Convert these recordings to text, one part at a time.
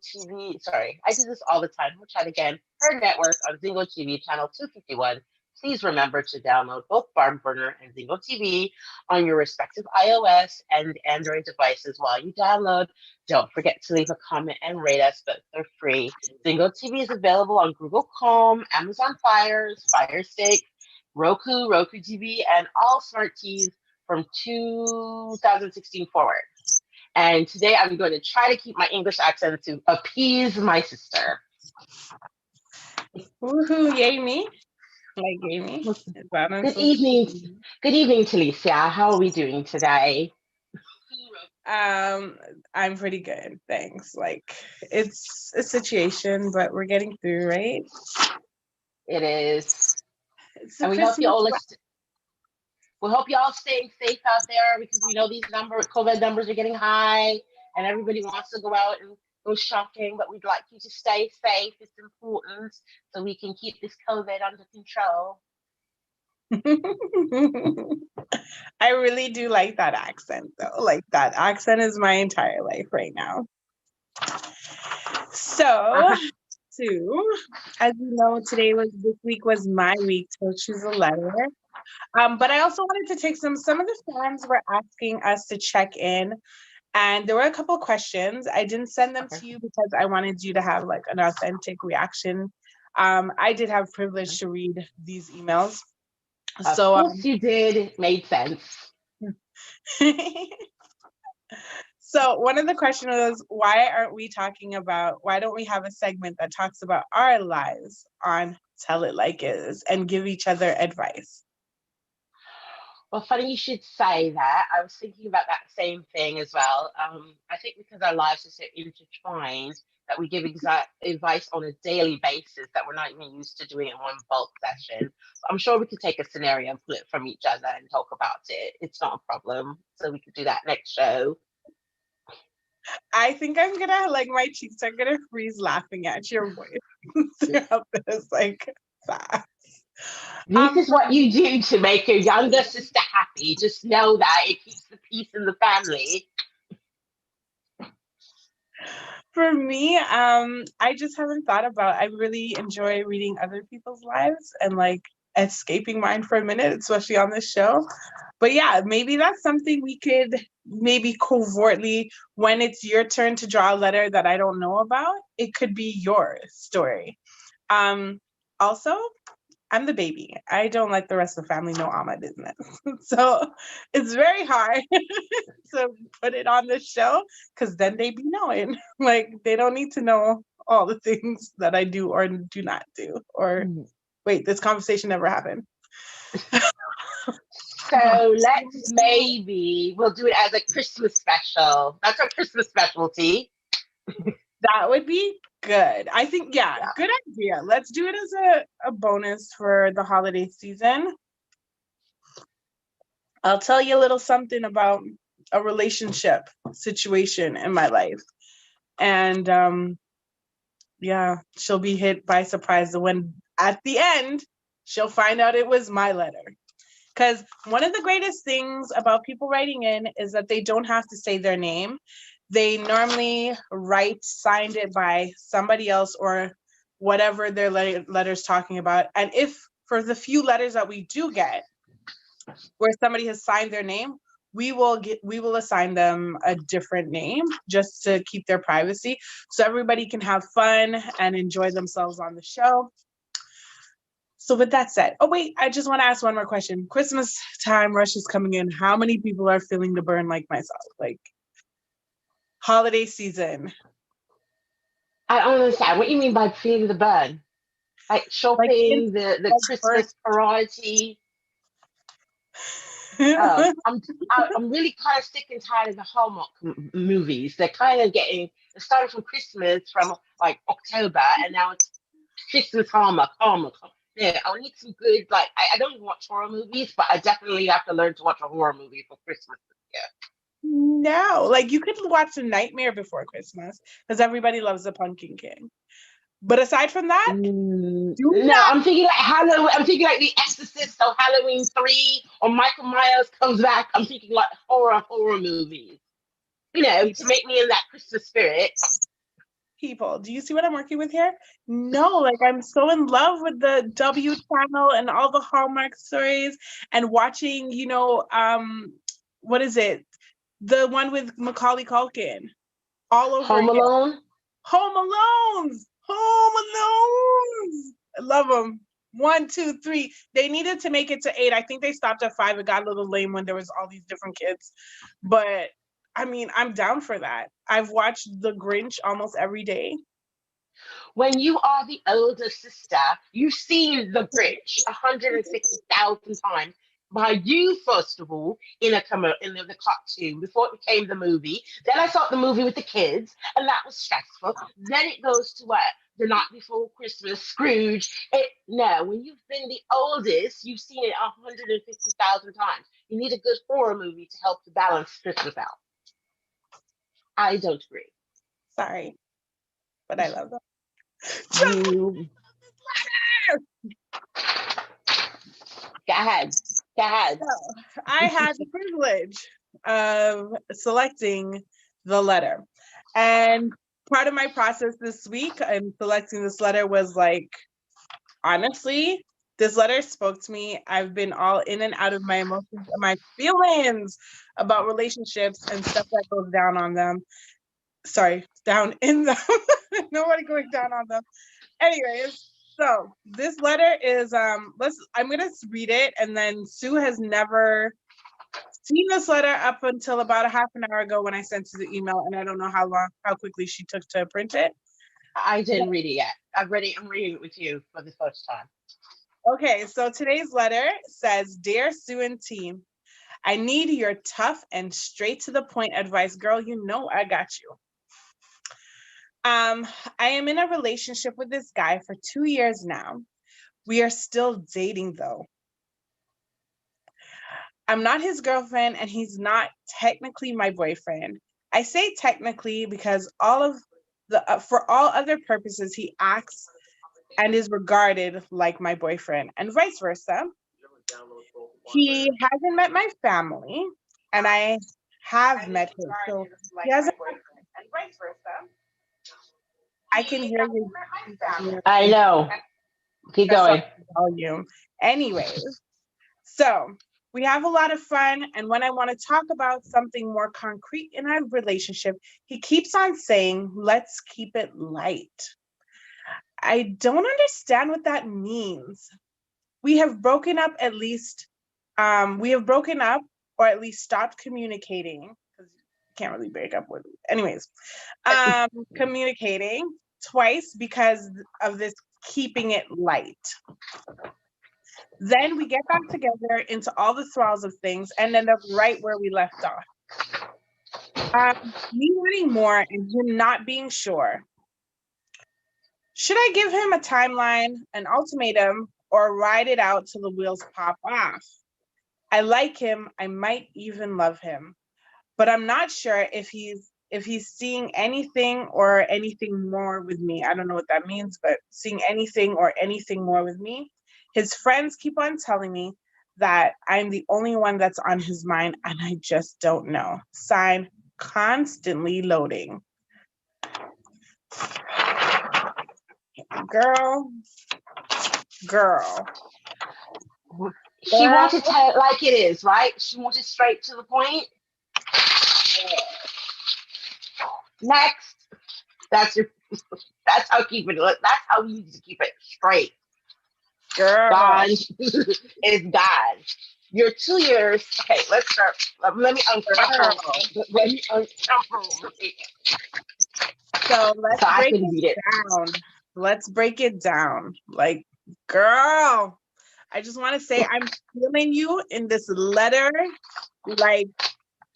TV. Sorry, I do this all the time. We'll try it again. Her network on Zingo TV channel 251. Please remember to download both Barn Burner and Zingo TV on your respective iOS and Android devices while you download. Don't forget to leave a comment and rate us, but they're free. Zingo TV is available on Google Chrome, Amazon Fire Stick, Roku TV, and all smart TVs from 2016 forward. And today I'm going to try to keep my English accent to appease my sister. Woohoo, yay me. Like yay me. Good evening. Good evening, Talicia. How are we doing today? I'm pretty good, thanks. Like, it's a situation, but we're getting through, right? It is. It's And we hope you all staying safe out there, because we know these COVID numbers are getting high and everybody wants to go out and go shopping, but we'd like you to stay safe. It's important so we can keep this COVID under control. I really do like that accent, though. Like, that accent is my entire life right now. So, Sue, as you know, this week was my week to choose a letter. But I also wanted to take some of the fans were asking us to check in, and there were a couple questions. I didn't send them to you because I wanted you to have like an authentic reaction. I did have privilege to read these emails. Of course you did. It made sense. So one of the questions was, why don't we have a segment that talks about our lives on Tell It Like It Is and give each other advice? Well, funny you should say that. I was thinking about that same thing as well. I think because our lives are so intertwined that we give advice on a daily basis that we're not even used to doing in one bulk session. But I'm sure we could take a scenario and pull it from each other and talk about it. It's not a problem. So we could do that next show. I think I'm gonna, like, my cheeks are gonna freeze laughing at your voice throughout this, like, fast. This is what you do to make your younger sister happy. Just know that it keeps the peace in the family. For me, I just haven't thought about. I really enjoy reading other people's lives and like escaping mine for a minute, especially on this show. But yeah, maybe that's something we could maybe covertly, when it's your turn to draw a letter that I don't know about, it could be your story. Also, I'm the baby. I don't let the rest of the family know all my business. So it's very hard to put it on the show, because then they be knowing. Like, they don't need to know all the things that I do or do not do. Or wait, this conversation never happened. So we'll do it as a Christmas special. That's our Christmas specialty. That would be good. I think, yeah, good idea. Let's do it as a bonus for the holiday season. I'll tell you a little something about a relationship situation in my life. And yeah, she'll be hit by surprise when at the end, she'll find out it was my letter. Because one of the greatest things about people writing in is that they don't have to say their name. They normally signed it by somebody else or whatever their letter's talking about. And if for the few letters that we do get where somebody has signed their name, we will assign them a different name just to keep their privacy, so everybody can have fun and enjoy themselves on the show. So with that said, oh wait, I just want to ask one more question. Christmas time rush is coming in. How many people are feeling the burn like myself? Like, holiday season. I don't understand. What you mean by feeling the burn? Like shopping, like the Christmas priority. I'm really kind of sick and tired of the Hallmark movies. They're kind of it started from Christmas from like October, and now it's Christmas Hallmark. Yeah, I need some good, like, I don't even watch horror movies, but I definitely have to learn to watch a horror movie for Christmas this year. No, like, you could watch A Nightmare Before Christmas because everybody loves the Pumpkin King. But aside from that, I'm thinking like Halloween. I'm thinking like The Exorcist or Halloween 3 or Michael Myers comes back. I'm thinking like horror movies. You know, to make me in that Christmas spirit. people. Do you see what I'm working with here? No, like I'm so in love with the W channel and all the Hallmark stories and watching, what is it? The one with Macaulay Culkin all over Home again. Alone? Home Alones. Home Alones. I love them. 1, 2, 3. They needed to make it to 8. I think they stopped at 5. It got a little lame when there was all these different kids. But I mean, I'm down for that. I've watched The Grinch almost every day. When you are the older sister, you've seen The Grinch 150,000 times by you, first of all, in the cartoon before it became the movie. Then I saw the movie with the kids, and that was stressful. Then it goes to what? The Night Before Christmas, Scrooge. No, when you've been the oldest, you've seen it 150,000 times. You need a good horror movie to help to balance Christmas out. I don't agree. Sorry, but I love them. You go ahead. Go ahead. So, I had the privilege of selecting the letter. And part of my process this week in selecting this letter was like, honestly, this letter spoke to me. I've been all in and out of my emotions and my feelings about relationships and stuff that goes down on them. Sorry, down in them. Nobody going down on them. Anyways, so this letter is I'm gonna read it, and then Sue has never seen this letter up until about a half an hour ago when I sent her the email, and I don't know how quickly she took to print it. I didn't read it yet. I'm reading it with you for the first time. Okay, so today's letter says, "Dear Sue and team, I need your tough and straight to the point advice. Girl, you know I got you. I am in a relationship with this guy for 2 years now. We are still dating though. I'm not his girlfriend and he's not technically my boyfriend. I say technically because for all other purposes, he acts and is regarded like my boyfriend and vice versa. He hasn't met my family and I have met him. So he hasn't, and vice versa. I can hear you. I know. Keep going. Volume. Anyways, so we have a lot of fun. And when I want to talk about something more concrete in our relationship, he keeps on saying, let's keep it light. I don't understand what that means. We have broken up or at least stopped communicating, because you can't really break up with, anyways, communicating twice because of this keeping it light. Then we get back together into all the thralls of things and end up right where we left off. Me wanting more and him not being sure. Should I give him a timeline, an ultimatum, or ride it out till the wheels pop off? I like him. I might even love him, but I'm not sure if he's seeing anything or anything more with me. I don't know what that means, but seeing anything or anything more with me. His friends keep on telling me that I'm the only one that's on his mind, and I just don't know. Sign, constantly loading. Girl. She wants to tell it like it is, right? She wants it straight to the point. Next. That's how keep it. That's how you need to keep it straight. Girl. God is God. You're 2 years. Okay, let's start. Let me uncomfortable. Let me uncomfortable. So let's break it down. Let's break it down. Like, girl, I just want to say I'm feeling you in this letter, like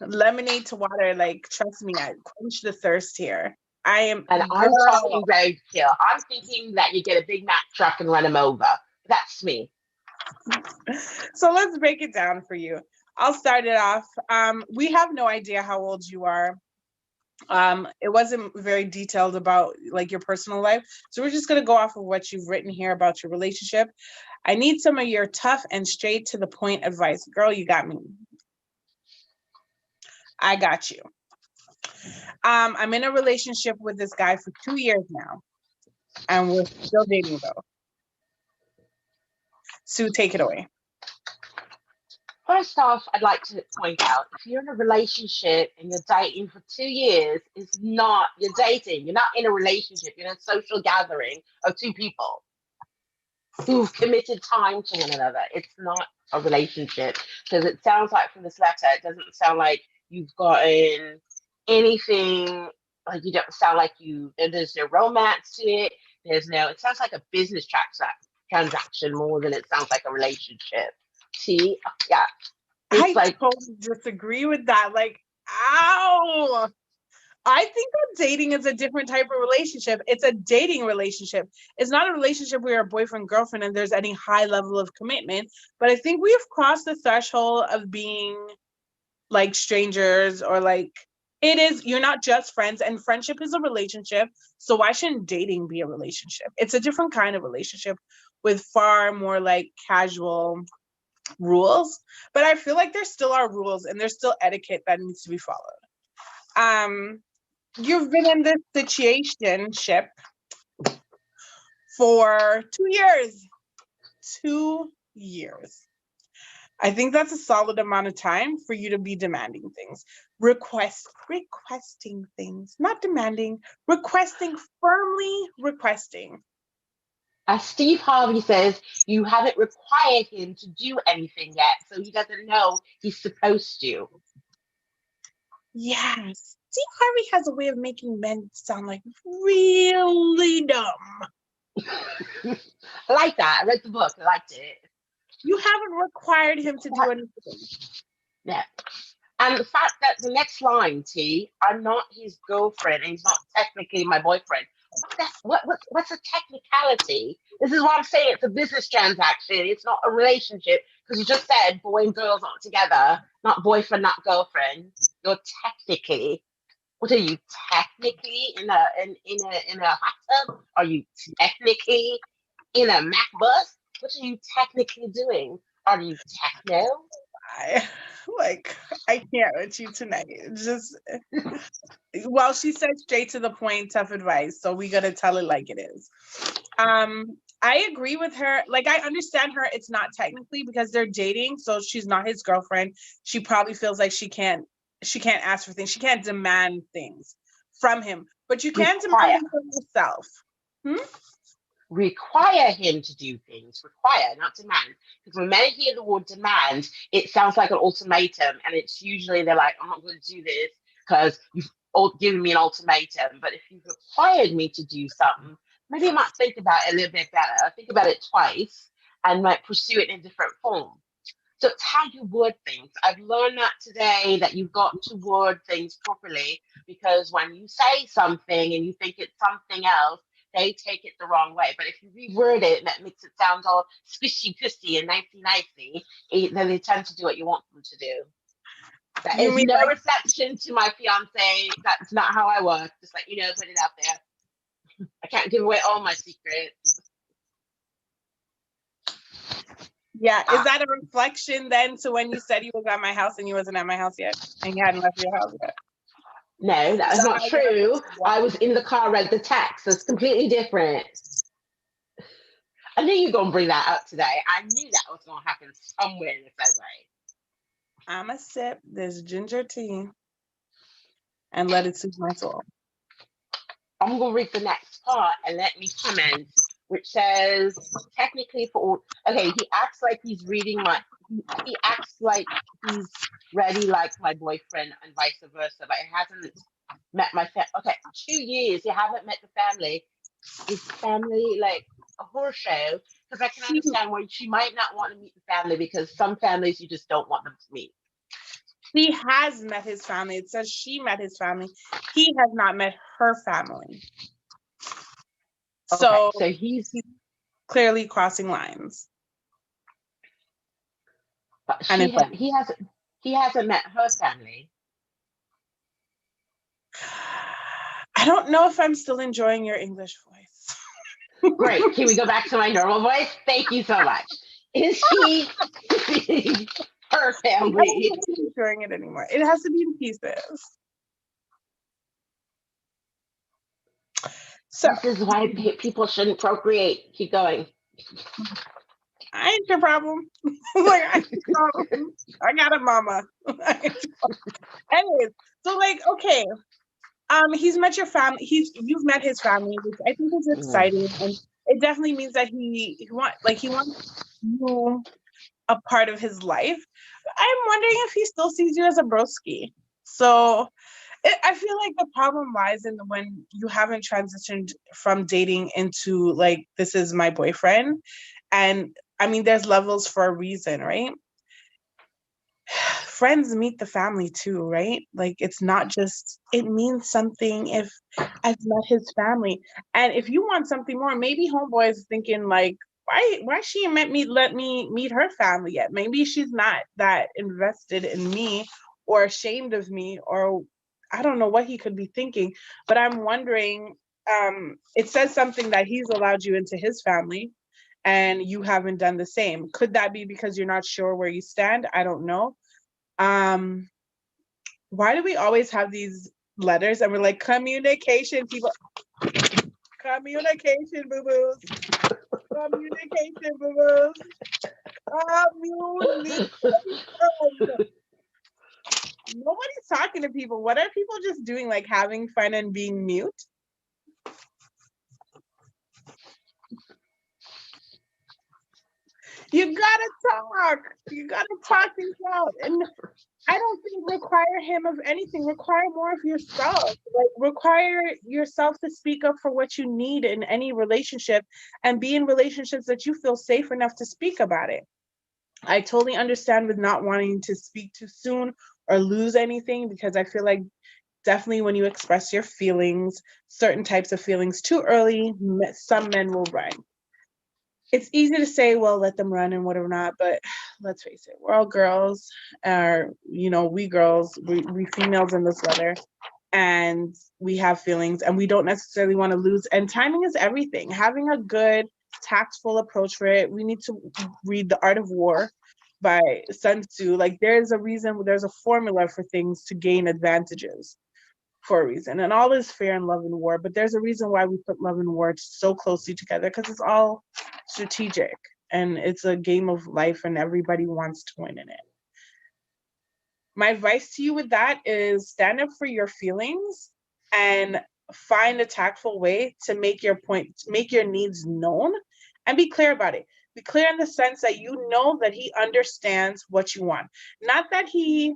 lemonade to water. Like, trust me, I quench the thirst here. I'm talking very chill. I'm thinking that you get a Big Mac truck and run him over. That's me. So let's break it down for you. I'll start it off. We have no idea how old you are. It wasn't very detailed about like your personal life. So we're just going to go off of what you've written here about your relationship. I need some of your tough and straight to the point advice. Girl, you got me. I got you. I'm in a relationship with this guy for 2 years now, and we're still dating though. Sue, take it away. First off, I'd like to point out if you're in a relationship and you're dating for 2 years, it's not you're dating. You're not in a relationship. You're in a social gathering of two people who've committed time to one another. It's not a relationship because it sounds like from this letter, it doesn't sound like you've gotten anything. Like you don't sound like there's no romance to it. It sounds like a business transaction more than it sounds like a relationship. See, yeah, it's I like totally disagree with that. Like, ow. I think that dating is a different type of relationship. It's a dating relationship. It's not a relationship where you're a boyfriend, girlfriend, and there's any high level of commitment. But I think we've crossed the threshold of being like strangers, or like you're not just friends, and friendship is a relationship. So why shouldn't dating be a relationship? It's a different kind of relationship with far more like casual rules. But I feel like there still are rules and there's still etiquette that needs to be followed. You've been in this situationship for 2 years. 2 years. I think that's a solid amount of time for you to be demanding things. Requesting things, not demanding, firmly requesting. as Steve Harvey says, you haven't required him to do anything yet, so he doesn't know he's supposed to. Yes. Steve Harvey has a way of making men sound like really dumb. I like that. I read the book. I liked it. You haven't required him to do anything. Yeah. And the fact that the next line, T, I'm not his girlfriend and he's not technically my boyfriend. What's a technicality? This is what I'm saying. It's a business transaction. It's not a relationship because you just said boy and girl's not together, not boyfriend, not girlfriend. You're technically. What are you technically in a hot tub? Are you technically in a Mac bus? What are you technically doing? Are you techno? I can't with you tonight. Just well, she said straight to the point, tough advice. So we gotta tell it like it is. I agree with her. Like I understand her. It's not technically because they're dating, so she's not his girlfriend. She probably feels like she can't ask for things. She can't demand things from him. But you can demand them from yourself. Require him to do things. Require, not demand. Because when men hear the word demand, it sounds like an ultimatum, and it's usually they're like, I'm not going to do this because you've given me an ultimatum. But if you've required me to do something, maybe I might think about it a little bit better. Think about it twice and might pursue it in a different form. So it's how you word things. I've learned that today, that you've got to word things properly, because when you say something and you think it's something else, they take it the wrong way. But if you reword it and that makes it sound all squishy cushy and nicey, then they tend to do what you want them to do. That is no reflection to my fiance. That's not how I work. Just like, put it out there. I can't give away all my secrets. Yeah, is that a reflection then to when you said you was at my house and you wasn't at my house yet and you hadn't left your house yet? No, that's not true. I was in the car, read the text. So it's completely different. I knew you were going to bring that up today. I knew that was going to happen somewhere in the February. I'm a sip this ginger tea and let it soothe my soul. I'm going to read the next part and let me comment, which says, technically for all, okay, he acts like he's reading he acts like he's ready like my boyfriend and vice versa, but he hasn't met my family. Okay, 2 years, you haven't met the family. Is family like a horror show? Because I can understand why she might not want to meet the family, because some families you just don't want them to meet. He has met his family. It says she met his family. He has not met her family. So he's clearly crossing lines. But he hasn't met her family. I don't know if I'm still enjoying your English voice. Great. Can we go back to my normal voice? Thank you so much. Is he her family? I'm not enjoying it anymore. It has to be in pieces. So This is why people shouldn't procreate. Keep going. I ain't your problem. Like I ain't your problem. I got a mama. Anyways, so like okay, he's met your family. You've met his family, which I think is Mm. exciting, and it definitely means that he wants you a part of his life. I'm wondering if he still sees you as a broski. So I feel like the problem lies in when you haven't transitioned from dating into like this is my boyfriend, and I mean there's levels for a reason, right? Friends meet the family too, right? Like it's not just it means something if I've met his family. And if you want something more, maybe homeboy is thinking like, why she ain't let me meet her family yet? Maybe she's not that invested in me or ashamed of me, or I don't know what he could be thinking. But I'm wondering, it says something that he's allowed you into his family and you haven't done the same. Could that be because you're not sure where you stand? I don't know. um why do we always have these letters and we're like communication people, communication boo-boos, communication boo-boos, communication. Nobody's talking to people. What are people just doing, like having fun and being mute? You gotta talk things out. And I don't think require him of anything. Require more of yourself. Like require yourself to speak up for what you need in any relationship and be in relationships that you feel safe enough to speak about it. I totally understand with not wanting to speak too soon or lose anything, because I feel like definitely when you express your feelings, certain types of feelings too early, some men will run. It's easy to say, well, let them run and whatever not, but let's face it, we're all girls, or we girls, we females in this weather, and we have feelings, and we don't necessarily want to lose. And timing is everything. Having a good, tactful approach for it. We need to read The Art of War by Sun Tzu. Like there's a reason, there's a formula for things to gain advantages for a reason. And all is fair in love and war, but there's a reason why we put love and war so closely together, because it's all strategic and it's a game of life and everybody wants to win in it. My advice to you with that is stand up for your feelings and find a tactful way to make your point, make your needs known, and be clear about it. Be clear in the sense that you know that he understands what you want, not that he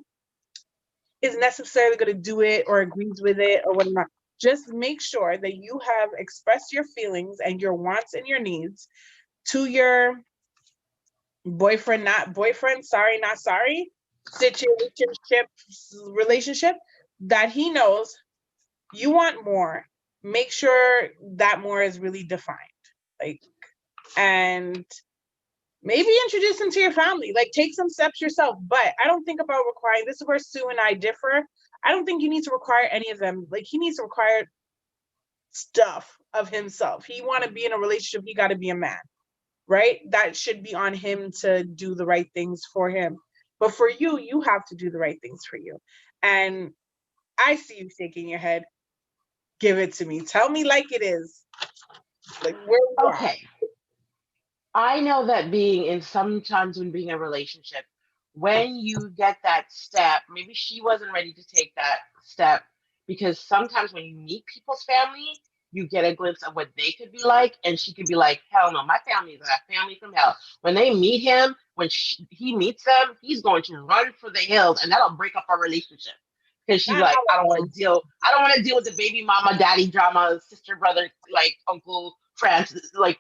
is necessarily going to do it or agrees with it or whatnot. Just make sure that you have expressed your feelings and your wants and your needs to your boyfriend, not boyfriend, sorry, not sorry, situationship, relationship, that he knows you want more. Make sure that more is really defined. Like, and maybe introduce him to your family. Like, take some steps yourself. But I don't think about requiring, this is where Sue and I differ. I don't think you need to require any of them. Like, he needs to require stuff of himself. He want to be in a relationship, he got to be a man, right? That should be on him to do the right things for him. But for you, you have to do the right things for you. And I see you shaking your head. Give it to me. Tell me like it is. Like where we at. Okay. I know that being in sometimes when being in a relationship, when you get that step, maybe she wasn't ready to take that step, because sometimes when you meet people's family, you get a glimpse of what they could be like, and she could be like, "Hell no, my family is a family from hell." When they meet him, when he meets them, he's going to run for the hills, and that'll break up our relationship. Because she's Not like, all of them. I don't want to deal with the baby mama, daddy drama, sister, brother, like uncle, friends, like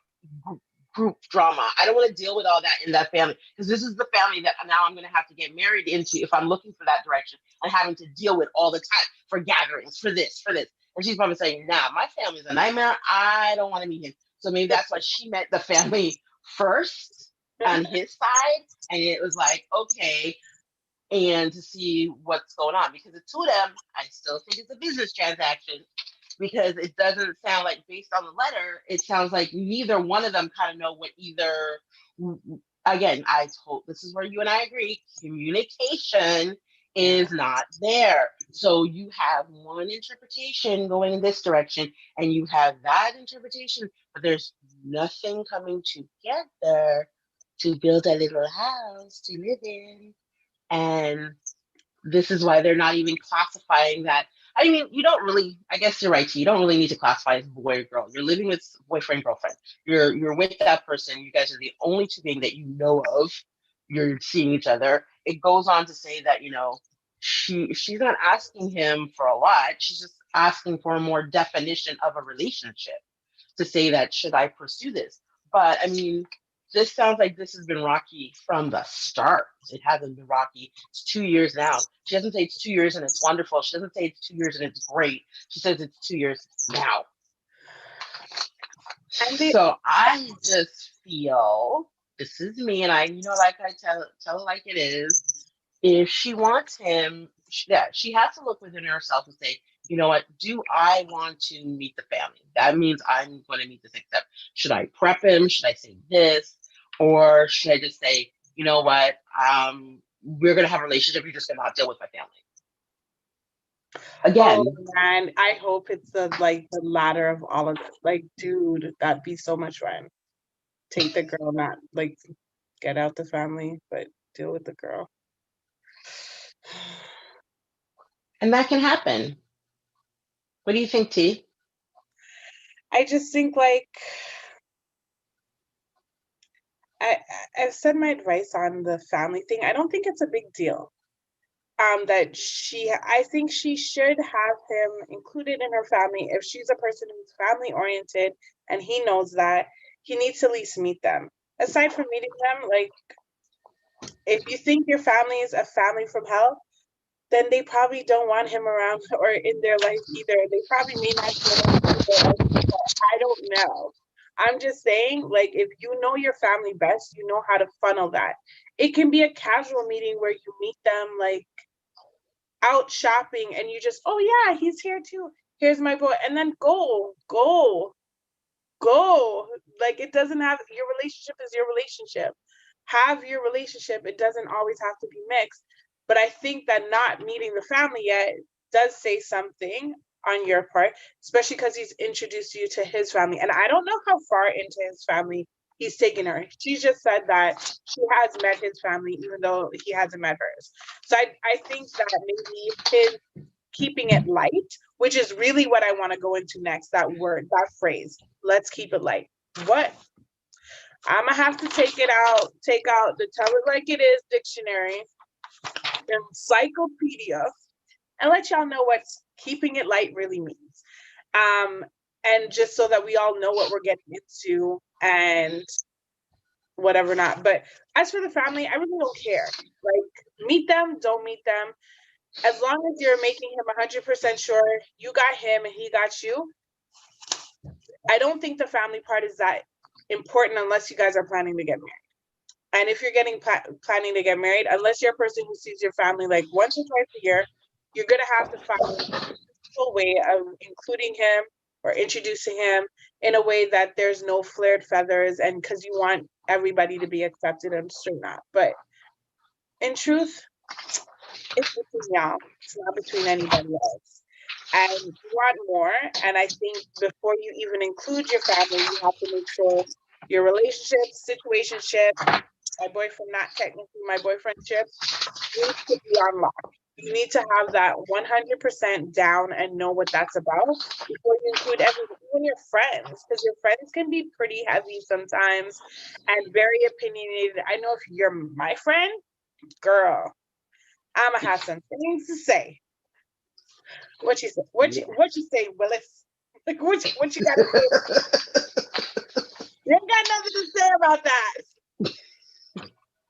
group drama. I don't want to deal with all that in that family, because this is the family that now I'm going to have to get married into if I'm looking for that direction and having to deal with all the time for gatherings, for this, for this. And she's probably saying, "Nah, my family's a nightmare. I don't want to meet him." So maybe that's why she met the family first on his side. And it was like, okay, and to see what's going on. Because the two of them, I still think it's a business transaction, because it doesn't sound like, based on the letter, it sounds like neither one of them kind of know what either. Again, I told, this is where you and I agree, communication is not there. So you have one interpretation going in this direction, and you have that interpretation, but there's nothing coming together to build a little house to live in. And this is why they're not even classifying that. I mean, you don't really, I guess you're right. You don't really need to classify as boy or girl. You're living with boyfriend, girlfriend. You're with that person. You guys are the only two beings that you know of. You're seeing each other. It goes on to say that, she's not asking him for a lot. She's just asking for a more definition of a relationship to say that, should I pursue this? But I mean, this sounds like this has been rocky from the start. It hasn't been rocky. It's 2 years now. She doesn't say it's 2 years and it's wonderful. She doesn't say it's 2 years and it's great. She says it's 2 years now. And they, So I just feel, this is me, and like I tell it like it is. If she wants him, she has to look within herself and say, you know what, do I want to meet the family? That means I'm going to meet this next step. Should I prep him? Should I say this? Or should I just say, you know what, we're going to have a relationship. You're just going to have to deal with my family. oh Again, man, I hope it's the latter of all of it. Like, dude, that'd be so much fun. Take the girl, not like get out the family, but deal with the girl. and that can happen. What do you think, T? I just think I I've said my advice on the family thing. I don't think it's a big deal. That I think she should have him included in her family. If she's a person who's family oriented and he knows that, he needs to at least meet them. Aside from meeting them, like, if you think your family is a family from hell, then they probably don't want him around or in their life either. They probably may not want him in their life either. I don't know. I'm just saying, like, if you know your family best, you know how to funnel that. It can be a casual meeting where you meet them, like, out shopping, and you just, oh yeah, he's here too. Here's my boy, and then go. Like, it doesn't have, your relationship is your relationship. Have your relationship. It doesn't always have to be mixed. But I think that not meeting the family yet does say something on your part, especially because he's introduced you to his family. And I don't know how far into his family he's taken her. She just said that she has met his family, even though he hasn't met hers. So I think that maybe his keeping it light, which is really what I want to go into next, that word, that phrase, let's keep it light. What? I'm gonna have to take out the tell it like it is dictionary, the encyclopedia, and let y'all know what keeping it light really means. And just so that we all know what we're getting into and whatever not. But as for the family, I really don't care. Like, meet them, don't meet them. As long as you're making him 100% sure you got him and he got you, I don't think the family part is that important unless you guys are planning to get married. And if you're planning to get married, unless you're a person who sees your family like once or twice a year, you're gonna have to find a way of including him or introducing him in a way that there's no flared feathers, and because you want everybody to be accepted and straighten out. But in truth, it's between y'all. It's not between anybody else. And you want more. And I think before you even include your family, you have to make sure your relationship, situationship, my boyfriend, not technically my boyfriendship, needs to be on lock. You need to have that 100% down and know what that's about before you include everyone, even your friends, because your friends can be pretty heavy sometimes and very opinionated. I know if you're my friend, girl, I'ma have some things to say. What you say? What you say, Willis? Like, what you gotta say? You ain't got nothing to say about that.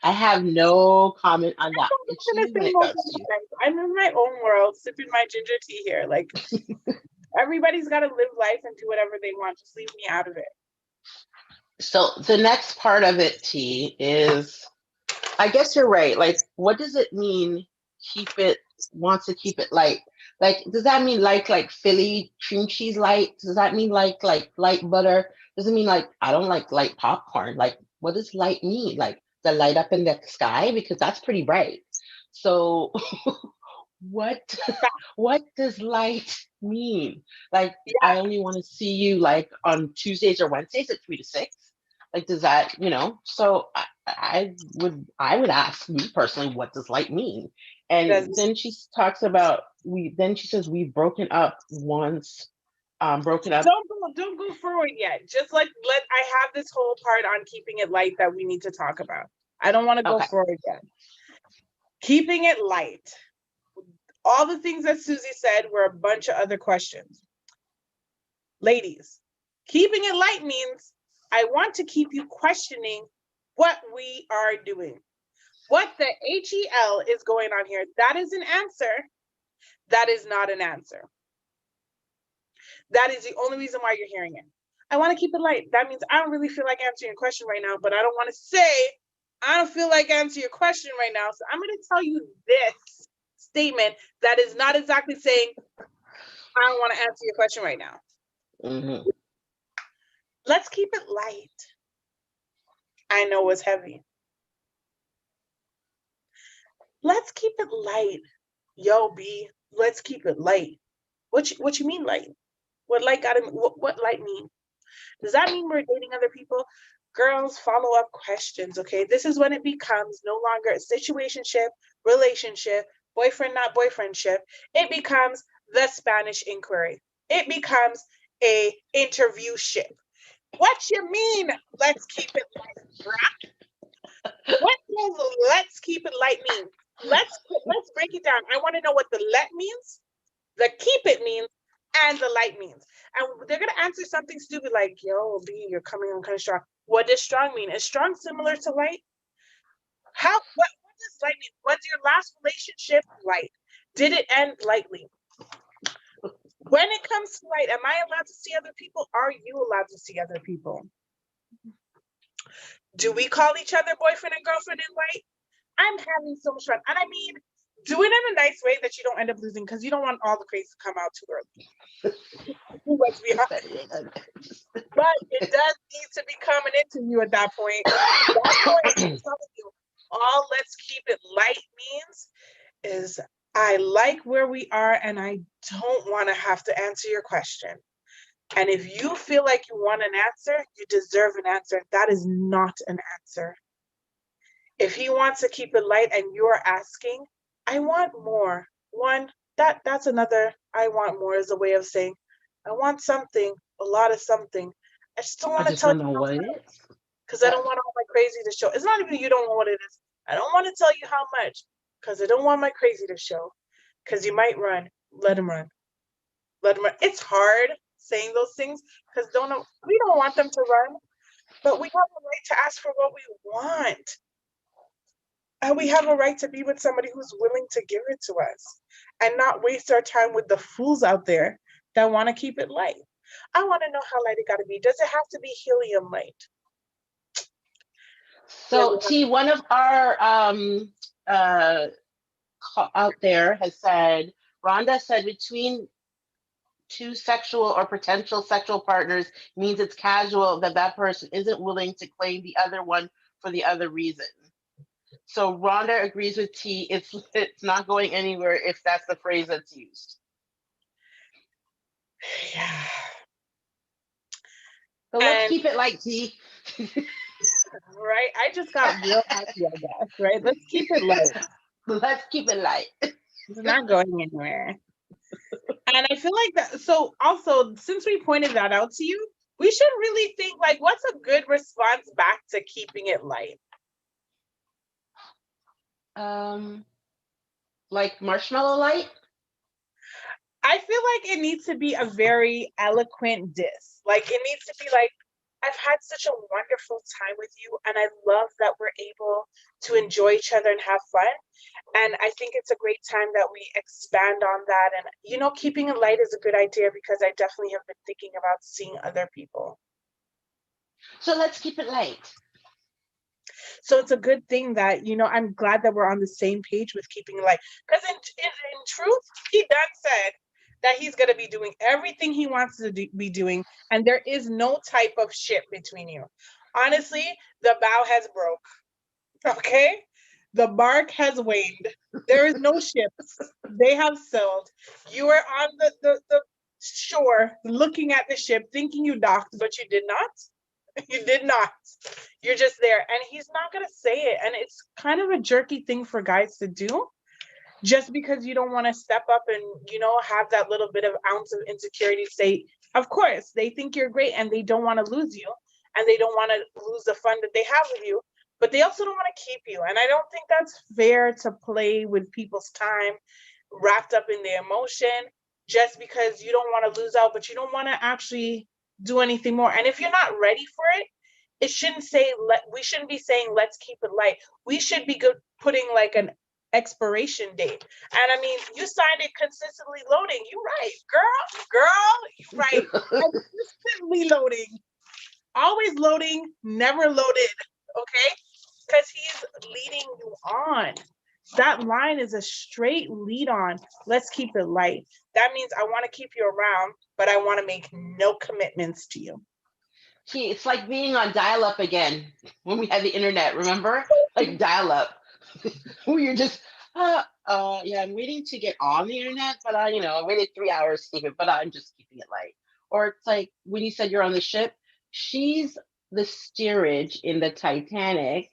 I have no comment on that. It's I'm you gonna when say it no comes to you. comment. I'm in my own world, sipping my ginger tea here. Like, everybody's got to live life and do whatever they want. Just leave me out of it. So the next part of it, T, is, I guess you're right. Like, what does it mean? Wants to keep it light. Like, does that mean like Philly cream cheese light? Does that mean like light butter? Does it mean like I don't like light popcorn? Like, what does light mean? Like the light up in the sky, because that's pretty bright. So what what does light mean? Like, I Yeah, only want to see you like on Tuesdays or Wednesdays at 3 to 6. Like, does that, So I would ask me personally, what does light mean? And does then she talks about we. Then she says we've broken up once. Broken up. don't go forward yet. Just like I have this whole part on keeping it light that we need to talk about. I don't want to go Okay. forward yet. Keeping it light. All the things that Susie said were a bunch of other questions. Ladies, keeping it light means I want to keep you questioning what we are doing. What the HEL is going on here. That is an answer. That is not an answer. That is the only reason why you're hearing it. I want to keep it light. That means I don't really feel like answering your question right now, but I don't want to say I don't feel like answering your question right now. So I'm going to tell you this statement that is not exactly saying I don't want to answer your question right now. Mm-hmm. Let's keep it light. I know it's heavy. Let's keep it light. Yo, B, let's keep it light. What you mean light? What light mean? Does that mean we're dating other people? Girls, follow up questions, okay? This is when it becomes no longer a situationship, relationship, boyfriend, not boyfriendship. It becomes the Spanish inquiry. It becomes a interview ship. What you mean? Let's keep it light, bruh. What does let's keep it light mean? Let's break it down. I want to know what the let means, the keep it means, and the light means. And they're gonna answer something stupid like, yo, B, you're coming on kind of strong. What does strong mean? Is strong similar to light? What does light mean? Was your last relationship light? Did it end lightly? When it comes to light, am I allowed to see other people? Are you allowed to see other people? Do we call each other boyfriend and girlfriend in light? I'm having so much fun. And I mean, do it in a nice way that you don't end up losing, because you don't want all the crazy to come out too early. Let's be honest. But it does need to become an interview at that point. That point, I'm telling you, all let's keep it light means is I like where we are and I don't want to have to answer your question. And if you feel like you want an answer, you deserve an answer. That is not an answer. If he wants to keep it light and you're asking, I want more. That's another I want more is a way of saying, I want something, a lot of something. I just don't I want to just tell don't you know how what it much, is. because I don't want all my crazy to show. It's not even you don't know what it is. I don't want to tell you how much because I don't want my crazy to show. Because you might run. Let him run. Let him run. It's hard saying those things because we don't want them to run, but we have a right to ask for what we want. And we have a right to be with somebody who's willing to give it to us and not waste our time with the fools out there that want to keep it light. I want to know how light it got to be. Does it have to be helium light? So T, one of our uh out there has said, Rhonda said between two sexual or potential sexual partners means it's casual that person isn't willing to claim the other one for the other reason. So Rhonda agrees with T. It's not going anywhere if that's the phrase that's used. Yeah. So let's keep it like T. Right? I just got real happy, I guess, right? Let's keep it light. Let's keep it light. It's not going anywhere. And I feel like that. So, also, since we pointed that out to you, we should really think like, what's a good response back to keeping it light? Like marshmallow light. I feel like it needs to be a very eloquent diss. Like, it needs to be like, I've had such a wonderful time with you, and I love that we're able to enjoy each other and have fun. And I think it's a great time that we expand on that. And, keeping it light is a good idea because I definitely have been thinking about seeing other people. So let's keep it light. So it's a good thing that, I'm glad that we're on the same page with keeping it light. Because in truth, he done said that he's going to be doing everything he wants to be doing. And there is no type of ship between you. Honestly, the bow has broke. Okay? The bark has waned. There is no ships. They have sailed. You are on the shore looking at the ship, thinking you docked, but you did not. You did not. You're just there. And he's not going to say it. And it's kind of a jerky thing for guys to do just because you don't want to step up and, have that little bit of ounce of insecurity. Say, of course, they think you're great and they don't want to lose you and they don't want to lose the fun that they have with you, but they also don't want to keep you. And I don't think that's fair to play with people's time wrapped up in their emotion just because you don't want to lose out, but you don't want to actually do anything more. And if you're not ready for it, it shouldn't say, we shouldn't be saying, let's keep it light. We should be putting like an expiration date. And I mean, you signed it consistently loading. You're right, girl, you're right. Consistently loading. Always loading, never loaded. Okay? Because he's leading you on. That line is a straight lead on. Let's keep it light. That means I want to keep you around, but I want to make no commitments to you. Gee, it's like being on dial-up again when we had the internet, remember? Like dial-up. Where you're just, yeah, I'm waiting to get on the internet, but I waited 3 hours to keep it, but I'm just keeping it light. Or it's like when you said you're on the ship, she's the steerage in the Titanic.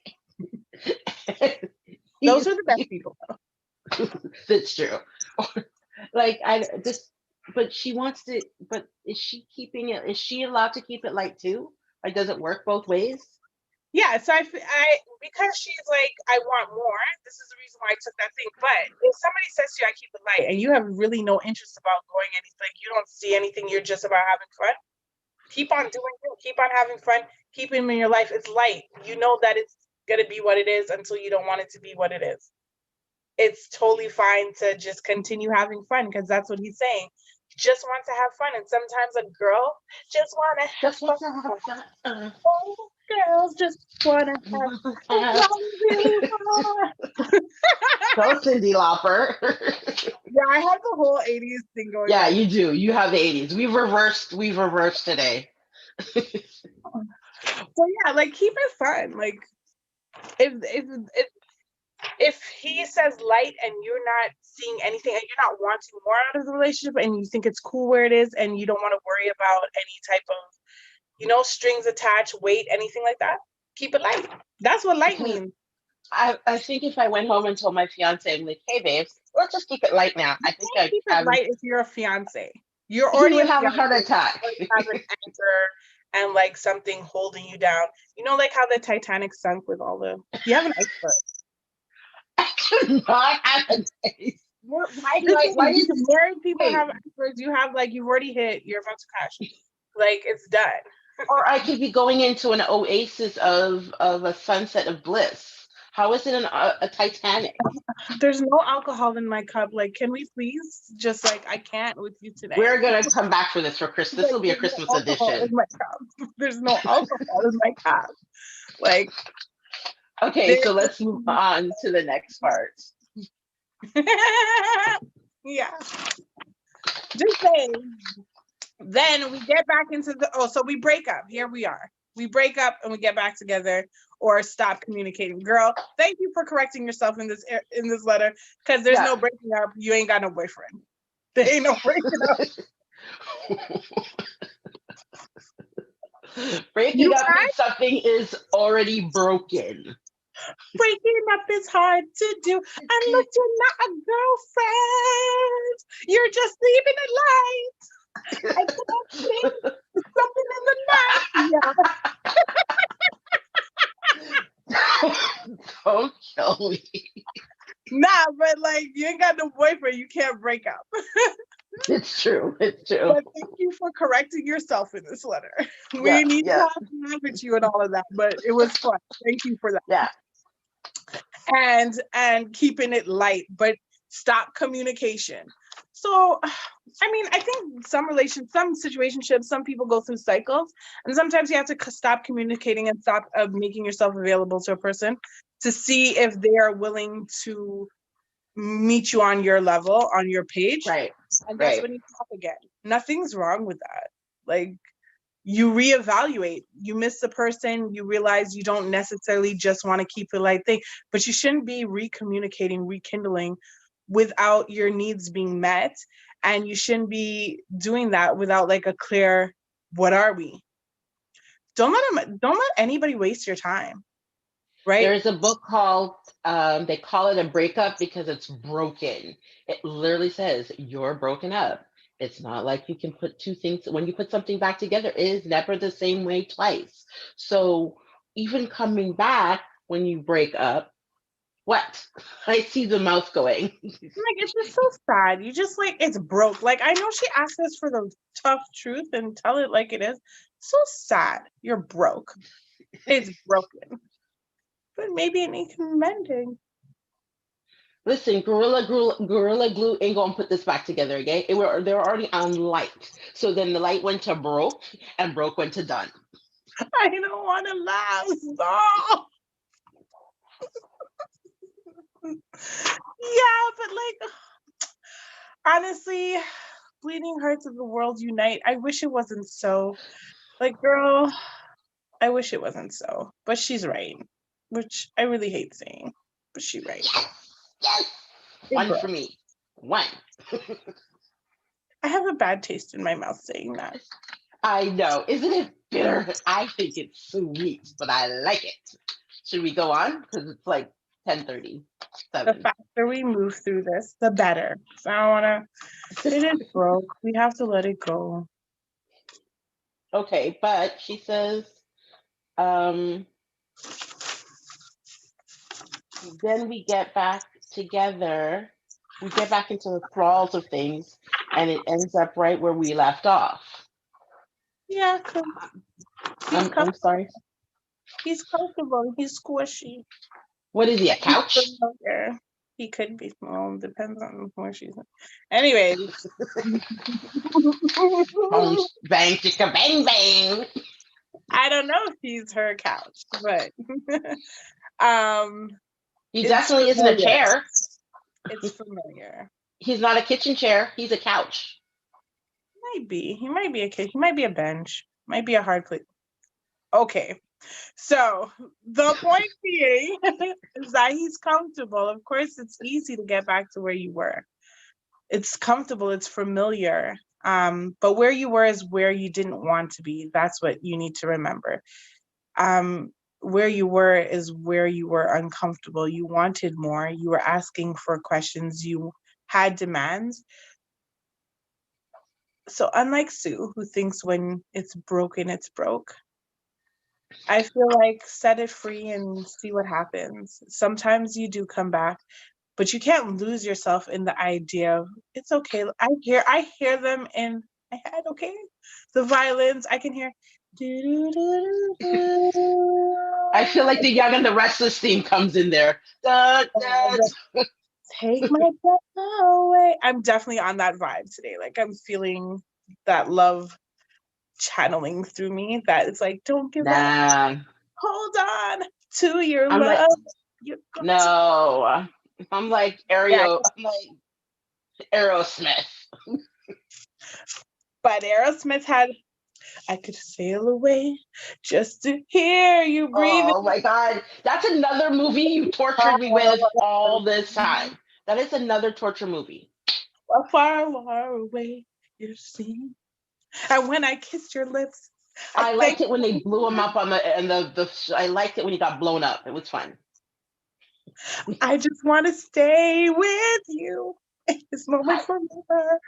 Those are the best people. That's true. Like but she wants to. But is she keeping it? Is she allowed to keep it light too? Like, does it work both ways? Yeah. So I because she's like, I want more. This is the reason why I took that thing. But if somebody says to you, I keep it light, and you have really no interest about going anything, you don't see anything. You're just about having fun. Keep on doing it. Keep on having fun. Keep him in your life. It's light. You know that it's gonna be what it is until you don't want it to be what it is. It's totally fine to just continue having fun because that's what he's saying. He just wants to have fun, and sometimes a girl just want to have fun. Oh, girls just want to have fun. Go, Cyndi Lauper. Yeah, I have the whole 80s thing going. Yeah, on. You do. You have the 80s. We've reversed today. So yeah, like keep it fun. Like if he says light and you're not seeing anything and you're not wanting more out of the relationship and you think it's cool where it is and you don't want to worry about any type of, strings attached, weight, anything like that, keep it light. That's what light means. I think if I went home and told my fiance, I'm like, hey, babes, let's just keep it light now. I think I'd keep it light if you're a fiance. You're already would have a heart attack. Have an anchor and like something holding you down. Like how the Titanic sunk with all the. You have an iceberg. I do not have an iceberg. Why do married people have icebergs? You have you've already hit. You're about to crash. Like it's done. Or I could be going into an oasis of a sunset of bliss. How is it a Titanic? There's no alcohol in my cup. Like, can we please just I can't with you today. We're gonna come back for this for Christmas. This will be a Christmas edition. There's no alcohol in my cup. Okay, so let's move on to the next part. Yeah. Just saying. Then we get back into so we break up. Here we are. We break up and we get back together or stop communicating. Girl, thank you for correcting yourself in this letter because there's no breaking up. You ain't got no boyfriend. There ain't no breaking up. Breaking up means something is already broken. Breaking up is hard to do. And look, you're not a girlfriend. You're just leaving it light. I can't see something in the night. Yeah. Don't kill me. Nah, but you ain't got no boyfriend. You can't break up. It's true. It's true. But thank you for correcting yourself in this letter. We need to laugh with you and all of that, but it was fun. Thank you for that. Yeah. And keeping it light, but stop communication. So, I mean, I think some situationships, some people go through cycles, and sometimes you have to stop communicating and stop making yourself available to a person to see if they are willing to meet you on your level, on your page. Right. And that's when you talk again. Nothing's wrong with that. you reevaluate. You miss the person, you realize you don't necessarily just want to keep the light thing, but you shouldn't be recommunicating, rekindling without your needs being met. And you shouldn't be doing that without like a clear, what are we? Don't let anybody waste your time, right? There's a book called, they call it a breakup because it's broken. It literally says you're broken up. It's not like you can put two things, when you put something back together, it is never the same way twice. So even coming back when you break up, what? I see the mouth going. Like, it's just so sad. You just like, it's broke. Like, I know she asked us for the tough truth and tell it like it is. So sad. You're broke. It's broken. But maybe it needs mending. Listen, Gorilla Glue ain't gonna put this back together, okay? They're already on light. So then the light went to broke, and broke went to done. I don't want to laugh. Stop. Yeah, but like, honestly, bleeding hearts of the world unite. I wish it wasn't so. Like, girl, I wish it wasn't so. But she's right, which I really hate saying, but she's right. Yes, yes. It One for broke. me. One. I have a bad taste in my mouth saying that. I know. Isn't it bitter? I think it's sweet, but I like it. Should we go on? Because it's like 10:30. The 7. faster we move through this, the better. So I don't want to. It is broke. We have to let it go. Okay, but she says, um, then we get back together. We get back into the thralls of things, and it ends up right where we left off. Yeah, 'cause he's I'm sorry. he's comfortable. He's squishy. What is he, a He's couch? familiar. He could be small. Depends on where she's at. Anyways. Bang, bang, chicka, bang, bang. I don't know if he's her couch, but um He it's definitely isn't a familiar. chair. It's familiar. He's not a kitchen chair. He's a couch. Might be. He might be a kid. He might be a bench. Might be a hard place. Okay. So the point being is that he's comfortable. Of course, it's easy to get back to where you were. It's comfortable, it's familiar. But where you were is where you didn't want to be. That's what you need to remember. Where you were is where you were uncomfortable. You wanted more. You were asking for questions. You had demands. So unlike Sue, who thinks when it's broken, it's broke, I feel like set it free and see what happens. Sometimes you do come back, but you can't lose yourself in the idea of it's okay. I hear them in my head, okay? The violins, I can hear. I feel like the Young and the Restless theme comes in there. Da, da. Take my breath away. I'm definitely on that vibe today. Like I'm feeling that love channeling through me. That it's like, don't give up. Nah. Hold on to your I'm like, love. You got to. no. I'm like Yeah, I'm like Aerosmith. but Aerosmith had I could sail away just to hear you breathing. Oh my God. That's another movie you tortured me with all this time. That is another torture movie. Far, far away, you see. And when I kissed your lips, I I think liked it when they blew him up on the I liked it when he got blown up. It was fun. I just want to stay with you in this moment forever.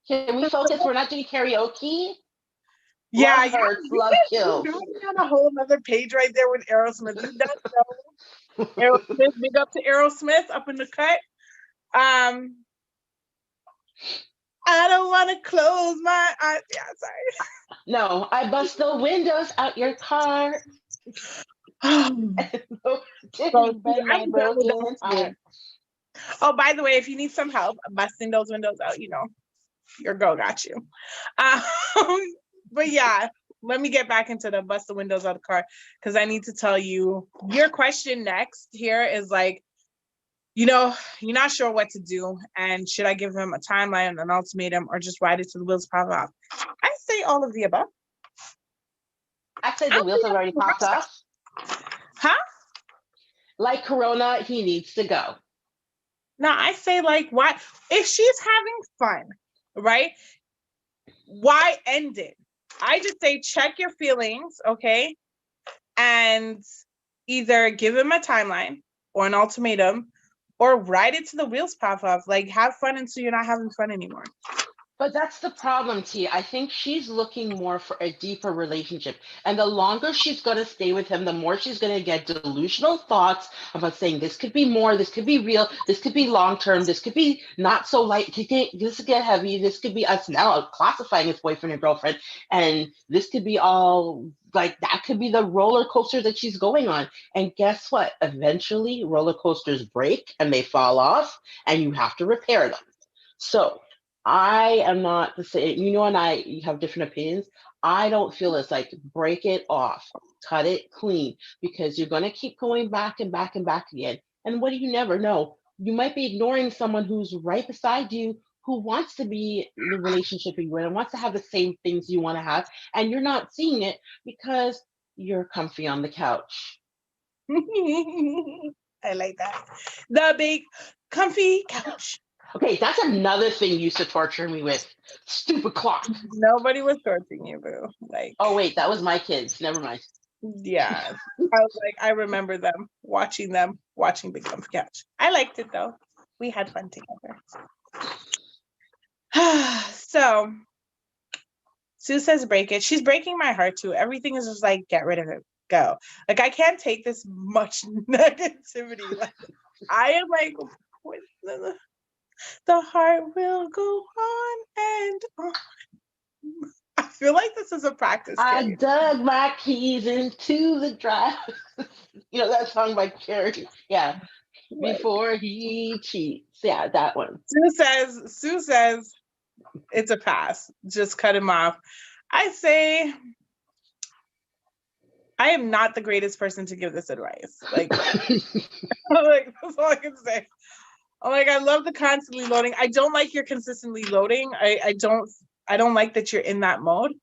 Can we focus? We're not doing karaoke. Yeah, Love hurts, love you kills. got me on a whole other page right there with Aerosmith. You don't know. Aerosmith, big up to Aerosmith up in the cut. I don't want to close my eyes. Yeah, sorry. No, I bust the windows out your car. So, Bend my I'm done with that broken today. heart. Oh, by the way, if you need some help busting those windows out, your girl got you. Um, but yeah, let me get back into the bust the windows out of the car because I need to tell you your question next here is like, you're not sure what to do, and should I give him a timeline, an ultimatum, or just ride it to the wheels pop off? I say all of the above. I say I the don't wheels think have already I'm popped off. huh? Like Corona, he needs to go. No, I say like why if she's having fun, right? Why end it? I just say check your feelings, okay? And either give him a timeline or an ultimatum or ride it to the wheels pop off. Like have fun until you're not having fun anymore. But that's the problem, T. I think she's looking more for a deeper relationship. And the longer she's going to stay with him, the more she's going to get delusional thoughts about saying this could be more, this could be real, this could be long term, this could be not so light, this could get heavy, this could be us now classifying as boyfriend and girlfriend. And this could be all like that could be the roller coaster that she's going on. And guess what? Eventually, roller coasters break and they fall off, and you have to repair them. So, I am not the same. You know, and I have different opinions. I don't feel it's like break it off, cut it clean, because you're going to keep going back and back and back again. And what do you never know? You might be ignoring someone who's right beside you who wants to be in the relationship you're in and wants to have the same things you want to have. And you're not seeing it because you're comfy on the couch. I like that. The big comfy couch. Okay, that's another thing you used to torture me with. Stupid clock. Nobody was torturing you, boo. Like, Oh, wait, that was my kids. Never mind. yeah. I was like, I remember them, watching Big Comfy Couch. I liked it though. We had fun together. So Sue says break it. She's breaking my heart too. Everything is just like, get rid of it. Go. Like I can't take this much negativity. Like I am like the heart will go on and on. I feel like this is a practice I game. dug my keys into the drive. You know that song by Cherry? Yeah. Like, Before he cheats. Yeah, that one. Sue says it's a pass. Just cut him off. I say I am not the greatest person to give this advice. Like, like that's all I can say. I'm like, I love the constantly loading. I don't like you're consistently loading. I don't like that you're in that mode.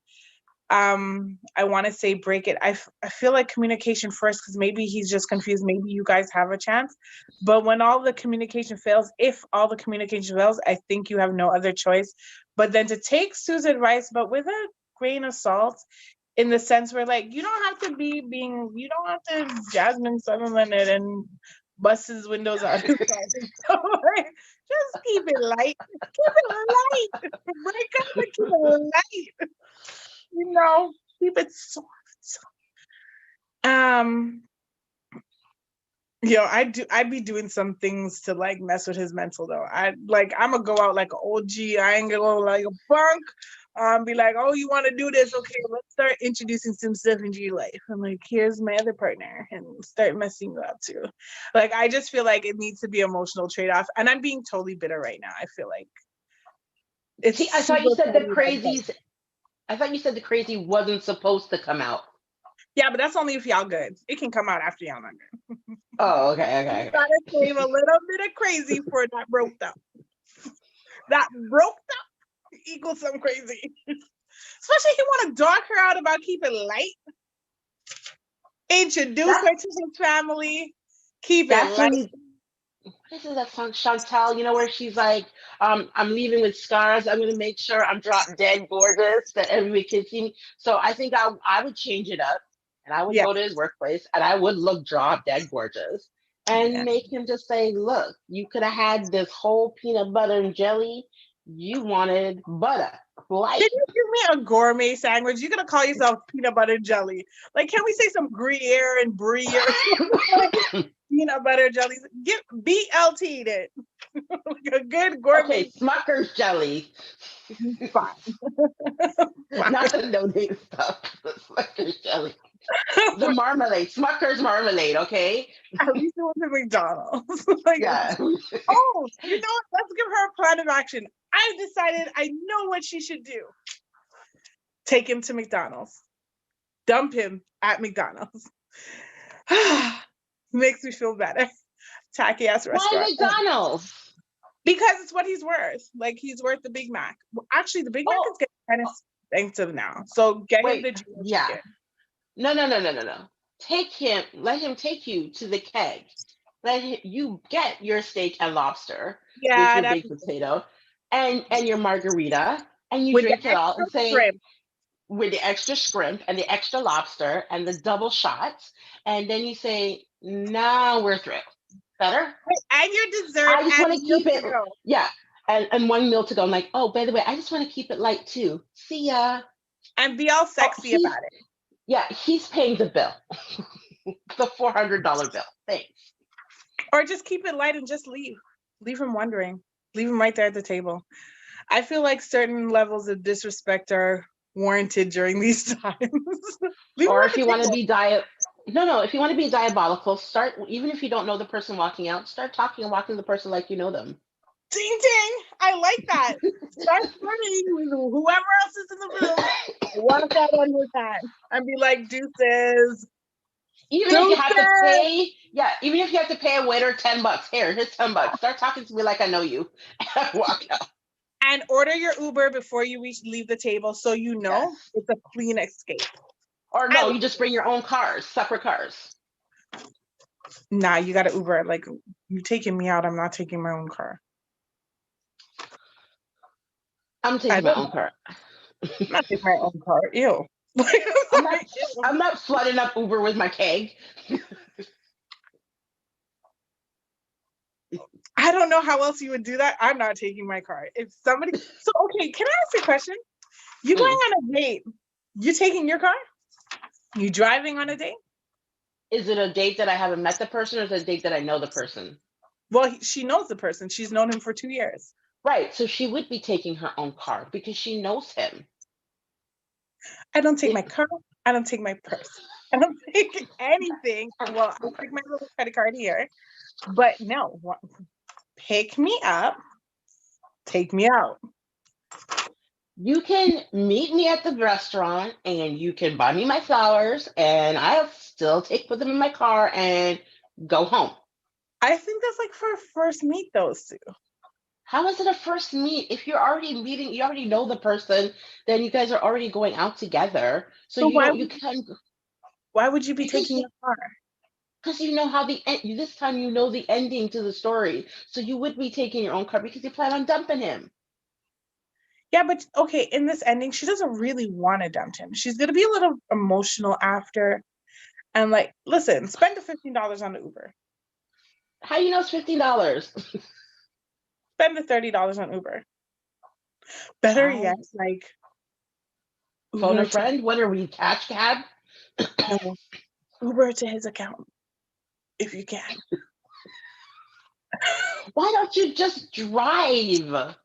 I want to say break it. I feel like communication first because maybe he's just confused. Maybe you guys have a chance. But when all the communication fails, if all the communication fails, I think you have no other choice but then to take Sue's advice, but with a grain of salt, in the sense where like you don't have to you don't have to Jasmine Sutherland it and bust his windows out his car. So, like, just keep it light. Keep it light. Break up and keep it light. You know, keep it soft. I'd be doing some things to like mess with his mental though. I'm gonna go out like an OG. I ain't gonna go like a punk. Be like, oh, you want to do this? Okay, let's start introducing some stuff into your life. I'm like, here's my other partner, and start messing you up too. Like, I just feel like it needs to be emotional trade-off, and I'm being totally bitter right now. I feel like it's. See, I thought you said the crazies. I thought you said the crazy wasn't supposed to come out. Yeah, but that's only if y'all good. It can come out after y'all not good. Oh, okay. Gotta save a little bit of crazy for that broke up. That broke up equals some crazy. Especially he want to dog her out about keeping light. Introduce her to his family. Keep it light. This is that song, Chantel, you know, where she's like, I'm leaving with scars. I'm going to make sure I'm drop dead gorgeous, that everybody can see me. So I think I would change it up and I would go to his workplace and I would look drop dead gorgeous and make him just say, look, you could have had this whole peanut butter and jelly. You wanted butter. Light. Can you give me a gourmet sandwich? You're going to call yourself peanut butter jelly. Like, can we say some Gruyere and Brie or peanut butter jelly? Get BLT'd it. Like a good gourmet. Okay, Smucker's jelly. Fine. Not the no-name stuff. Smucker's jelly. The marmalade. Smucker's marmalade, okay? At least it wasn't McDonald's. Like, yeah. Oh, you know what? Let's give her a plan of action. I've decided I know what she should do. Take him to McDonald's. Dump him at McDonald's. Makes me feel better. Tacky ass restaurant. Why McDonald's? Because it's what he's worth. Like, he's worth the Big Mac. Actually, the Big Mac is getting kind of expensive now. So get him the chicken. Yeah. No. Take him, let him take you to the keg. You get your steak and lobster with Yeah, your that baked potato and your margarita, and you with the drink it all extra and say, shrimp. with the extra shrimp and the extra lobster and the double shots, and then you say, now we're through. Better? And your dessert I just and want to milk keep to it, go. yeah. And one meal to go. I'm like, oh, by the way, I just want to keep it light too. See ya. And be all Oh, sexy about it. he's paying the bill, the $400 bill. Thanks. Or just keep it light and just leave. Leave him wondering. Leave him right there at the table. I feel like certain levels of disrespect are warranted during these times. Leave him Or at if the you want to table. be no, if you want to be diabolical, start, even if you don't know the person walking out, start talking and walking to the person like you know them. Ding ding. I like that. Start flirting with whoever else is in the room. Walk out on your time and be like, deuces. Even if you have to Deuces. pay, yeah, even if you have to pay a waiter $10, here's $10. Start talking to me like I know you. And walk out. And order your Uber before you leave the table so you know Yes. it's a clean escape. Or I no, love you just it. bring your own cars, separate cars. Nah, you got to Uber. Like, you taking me out. I'm not taking my own car. I'm I taking my don't own know. car. I'm not taking my own car. Ew. I'm not Ew. I'm not flooding up Uber with my keg. I don't know how else you would do that. I'm not taking my car. If somebody, so okay, can I ask you a question? You going Mm. on a date? You taking your car? You driving on a date? Is it a date that I haven't met the person, or is it a date that I know the person? Well, she knows the person. She's known him for 2 years. Right. So she would be taking her own car because she knows him. I don't take my It, car. I don't take my purse. I don't take anything. Well, I take my little credit card here, but no, pick me up, take me out. you can meet me at the restaurant and you can buy me my flowers, and I'll still put them in my car and go home. I think that's like for a first meet, those two. How is it a first meet? If you're already meeting, you already know the person, then you guys are already going out together. So So you can, why would you be because taking your car? you know how the end, this time you know the ending to the story. So you would be taking your own car because you plan on dumping him. Yeah, but okay, in this ending, she doesn't really want to dump him. She's gonna be a little emotional after. And like, listen, spend the $15 on the Uber. How you know it's $15? Spend the $30 on Uber. Better How? yet, like Phone a Uber to friend? What are we, cash cab? no, Uber to his account if you can. Why don't you just drive?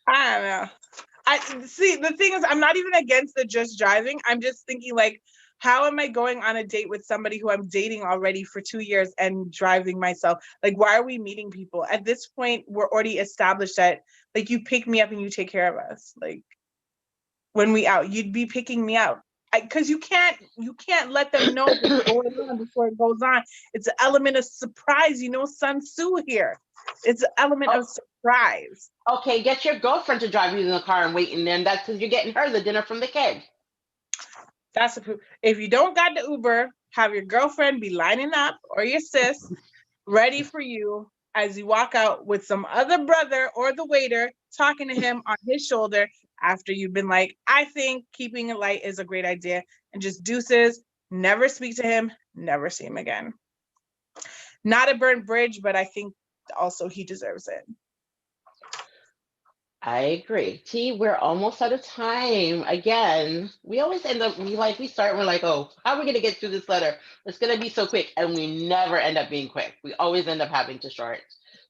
I don't know. I see the thing is I'm not even against the just driving. I'm just thinking like, how am I going on a date with somebody who I'm dating already for 2 years and driving myself? Like, why are we meeting people? At this point, we're already established that like you pick me up and you take care of us. Like when we out, you'd be picking me out. Because you can't let them know what's going on before it goes on. It's an element of surprise, Sun Tzu here. It's an element Oh, of surprise. okay, get your girlfriend to drive you in the car and wait, and then that's because you're getting her the dinner from the keg. That's a if you don't got the Uber, have your girlfriend be lining up or your sis ready for you as you walk out with some other brother or the waiter talking to him on his shoulder after you've been like, I think keeping it light is a great idea, and just deuces, never speak to him, never see him again. Not a burnt bridge, but I think also he deserves it. I agree. T, we're almost out of time. Again, we always end up, we start, we're like, oh, how are we going to get through this letter? It's going to be so quick. And we never end up being quick. We always end up having to short.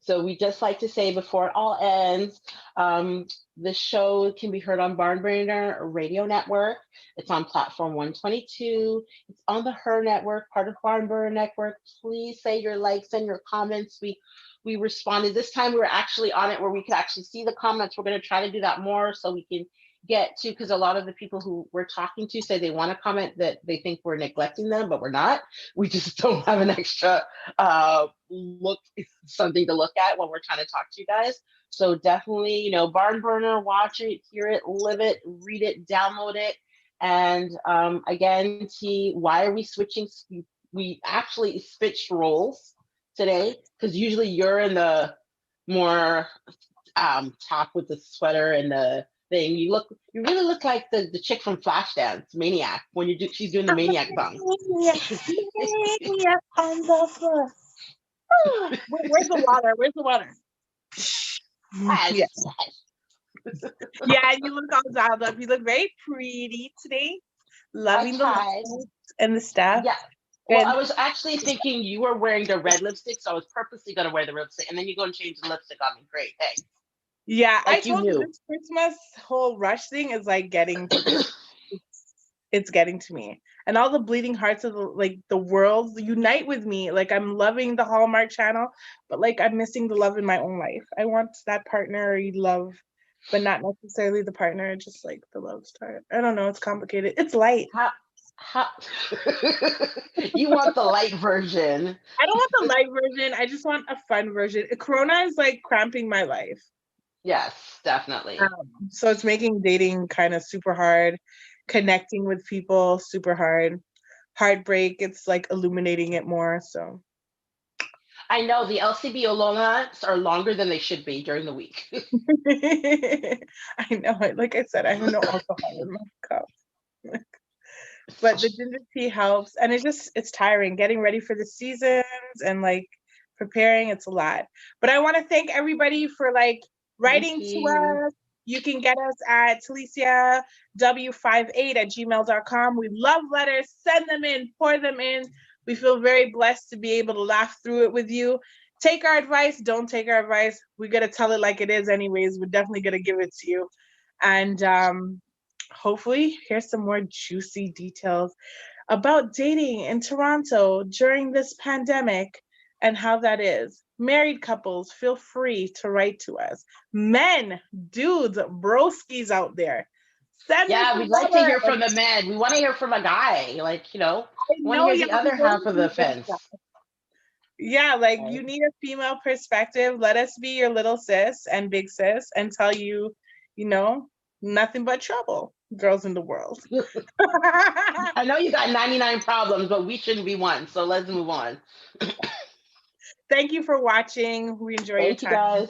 So we just like to say before it all ends, the show can be heard on Barnburner Radio Network. It's on platform 122. It's on the Her Network, part of Barnburner Network. Please say your likes and your comments. We responded. This time we were actually on it where we could actually see the comments. We're going to try to do that more so we can get to, because a lot of the people who we're talking to say they want to comment, that they think we're neglecting them, but we're not. We just don't have an extra look, something to look at when we're trying to talk to you guys. So definitely, Barn Burner, watch it, hear it, live it, read it, download it, And again, T, why are we switching? We actually switched roles today because usually you're in the more top with the sweater and the thing. You really look like the chick from Flashdance, Maniac, when she's doing the Maniac song. Maniac, maniac on the floor. Where's the water? Where's the water? Yes, Yeah. yes. Yeah, and you look all dialed up. You look very pretty today. I Loving the tried. lights and the stuff. Yeah. Well, And I was actually thinking you were wearing the red lipstick, so I was purposely going to wear the red lipstick, and then you go and change the lipstick on me. Great, thanks. yeah, I Like you told you knew. this Christmas whole rush thing is like getting to me. It's getting to me. And all the bleeding hearts of the world unite with me. Like I'm loving the Hallmark channel, but like I'm missing the love in my own life. I want that partner love, but not necessarily the partner, just like the love start. I don't know, it's complicated. It's light. How you want the light version? I don't want the light version. I just want a fun version. Corona is like cramping my life. Yes, definitely. So it's making dating kind of super hard, connecting with people super hard. Heartbreak, it's like illuminating it more. So I know the LCB Olomas are longer than they should be during the week. I know it. Like I said, I have no alcohol in my cup. But the ginger tea helps, and it's tiring getting ready for the seasons and like preparing. It's a lot. But I want to thank everybody for like Thank writing to you. us. You can get us at taliciaw58@gmail.com. We love letters. Send them in, pour them in. We feel very blessed to be able to laugh through it with you. Take our advice, don't take our advice. We got to tell it like it is anyways. We're definitely going to give it to you. And hopefully here's some more juicy details about dating in Toronto during this pandemic and how that is. Married couples, feel free to write to us. Men, dudes, broskies out there, send us Yeah, a we'd like to letter. hear from the men. We want to hear from a guy. Like, I we want to know hear y'all the be other half waiting of for the this. fence. Yeah, like Right? you need a female perspective. Let us be your little sis and big sis and tell you, you know, nothing but trouble, girls in the world. I know you got 99 problems, but we shouldn't be one. So let's move on. Thank you for watching. We enjoy your Thank you time. guys.